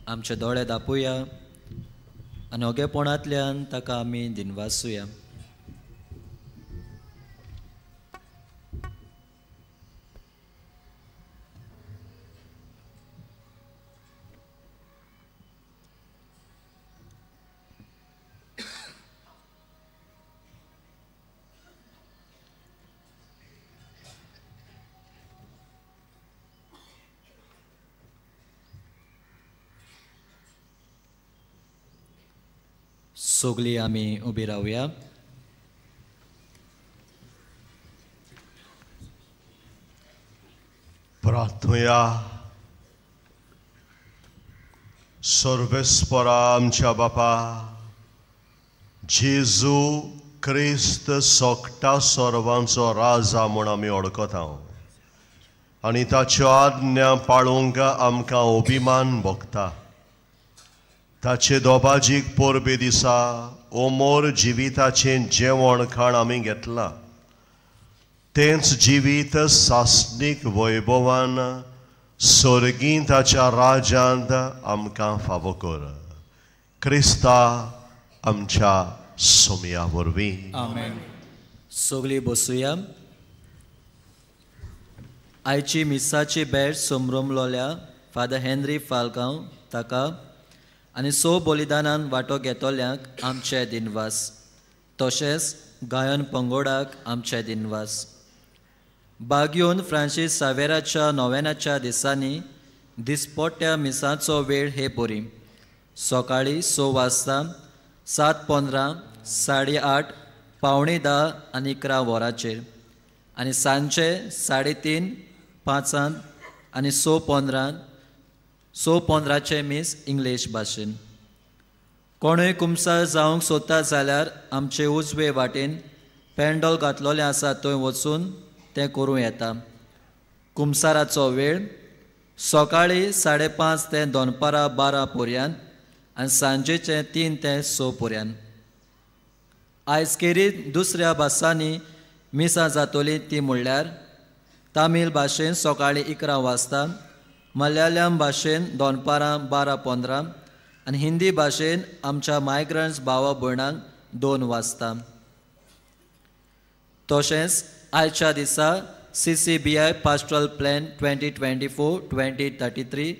J: आमचे दोळे धांपुया आनी ओगेपणांतल्यान ताका आमी दिनवासूया. सगळीं आमी उबी रावया.
B: प्रार्थुया. सर्वेस्परा आमच्या बापा, जेजू क्रिस्त सोगटा सर्वांचो राजा म्हूण आमी वळखता आनी ताच्यो आज्ञा पाळूंक आमकां अभिमान भोगता. ताचे दोबाजीक पोरबे दिसा ओमोर जिविताचें जेवण खाण आमी घेतलां. तेंच जिवीत सासणीक वैभवान सर्गीं ताच्या राज्यांत आमकां फावो कर. क्रिस्ता आमच्या सोमया वरवीं.
C: आमेन.
J: सगळीं बसुया. आयची मिसाची भेट समरमलोल्या फादर हेनरी फाल्कांव ताका आनी बलिदानान वांटो घेतोल्यांक आमचे दिनवास. तशेंच गायन पंगोडाक आमचे दिनवास. बागयोन फ्रांसीस सावेराच्या नोवेनाच्या दिसांनी दिसपट्ट्या मिसाचो वेळ हे पोरी. सकाळीं 6 वाजता, 7:15, 8:30, 9:15 आनी 11 वरांचेर आनी सांजचे 3:30, 5 आनी 6:15 मीस इंग्लीश भाशेन. कोणूय कुमसार जावंक सोदता जाल्यार आमचे उजवे वाटेन पेंडॉल घातलोलें आसा थंय वचून तें करूं येता. कुमसाराचो वेळ सकाळीं 5:30 ते दनपारां 12 पर्यंत आनी सांजेचे 3 ते 6 पर्यंत. आयज खेरीत दुसऱ्या भासांनी मिसां जातली ती म्हणल्यार तामील भाशेन सकाळीं 11 वाजता, मल्याळम भाशेन दनपारां 12:15 आनी हिंदी भाशेन आमच्या मायग्रंट्स भावा भयणांक 2 वाजता. तशेंच आयच्या दिसा CCBI pastoral plan 2024-2033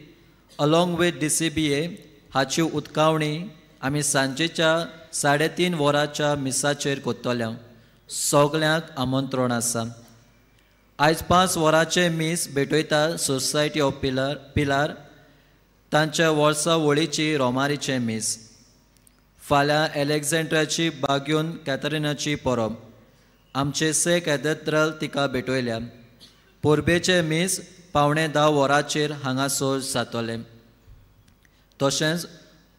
J: along with DCBA हाची उदकावणी आमी सांजेच्या 3:30 वरांच्या मिसाचेर कोत्तोल्या. सगल्यांक आमंत्रण आसा. आयज 5 वरांचे मीस भेटयता सोसायटी ऑफ पिलार तांच्या वर्सा वळीची रोमारीचें मीस. फाल्यां एलेक्झांड्राची बागयोन कॅथरिनाची परब. आमचे से कॅथेड्रल तिका भेटयल्या. पोरबेचे मीस 9:15 वरांचेर हांगासर जातले. तशेंच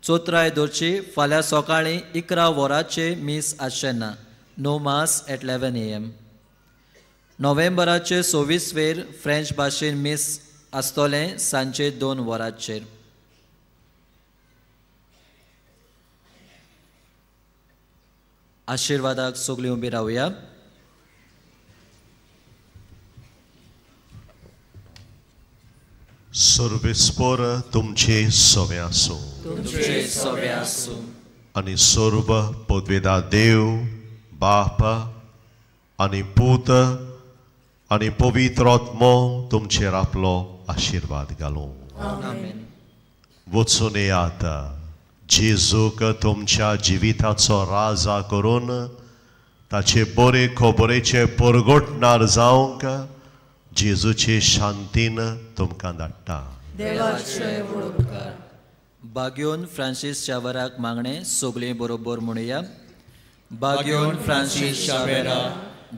J: चोत्रायदोरची फाल्यां सकाळीं 11 वरांचे मीस आसचें ना. No mass at 11 AM. नोव्हेंबराचे 26 फ्रेंच भाशेन मीस आसतलें सांजे 2 वरांचेर. आशिर्वादाक सगळीं उबी रावया.
B: सर्वेस्पर तुमचे सोवे आसूं.
J: तुमचे सोवे आसूं.
B: आनी सर्व पदवेदार देव बाप आनी पूत आनी पवित्र आत्मो तुमचेर आपलो आशिर्वाद घालूं.
J: आमेन.
B: वचून येयात. जेजूक तुमच्या जिविताचो राजा करून ताचे बरे खबरेचे परगटणार जावंक जेजूचे शांतीन तुमकां धाडटा.
F: देवाचे उपकार.
J: बागयोन फ्रांसीस शावेराक मागणें सगळीं बरोबर म्हणुया. बागयोन फ्रांसीस शावेरा,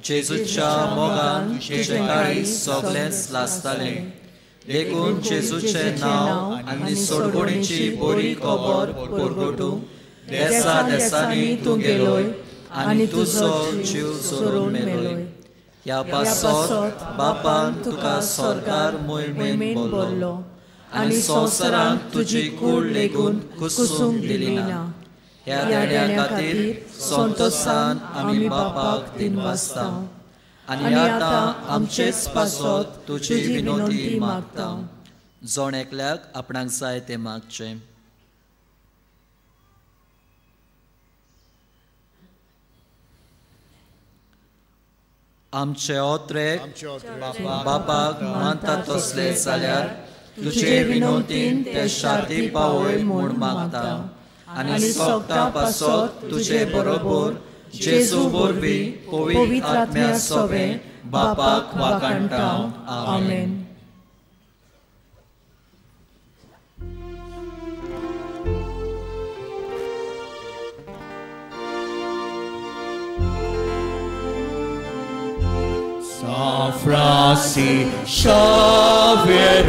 J: जेजूच्या मोगान तुजे काळी सगळेंच लासतालें. देखून जेजूचें नांव आनी सोडवणेची बरी खबर परगटूंक देसा देसांनी तूं गेलोय आनी तुजो जीव सोडून मेलोय. ह्या पासत बापान तुका स्वर्गार मोहिमेन बोल्लो आनी संवसारांत तुजी कूड लेगून कुसूंक दिली ना. ह्या देण्या खातीर संतोषान आमी बापाक दिनवासता आनी आतां आमचेच पासत तुजी विनंती मागता. जोण एकल्याक आपणाक जाय ते मागचें. आमचे ओत्रेक बापाक मानता तसले जाल्यार तुजे विनंतीन ते शांती पावय म्हूण मागता आनी सोगता पासत तुजे बरोबर जेजू वरवीं पवित्र आत्म्या सोबे बापाक वाकाणटा. आमेन.
C: San Francisco Xavier,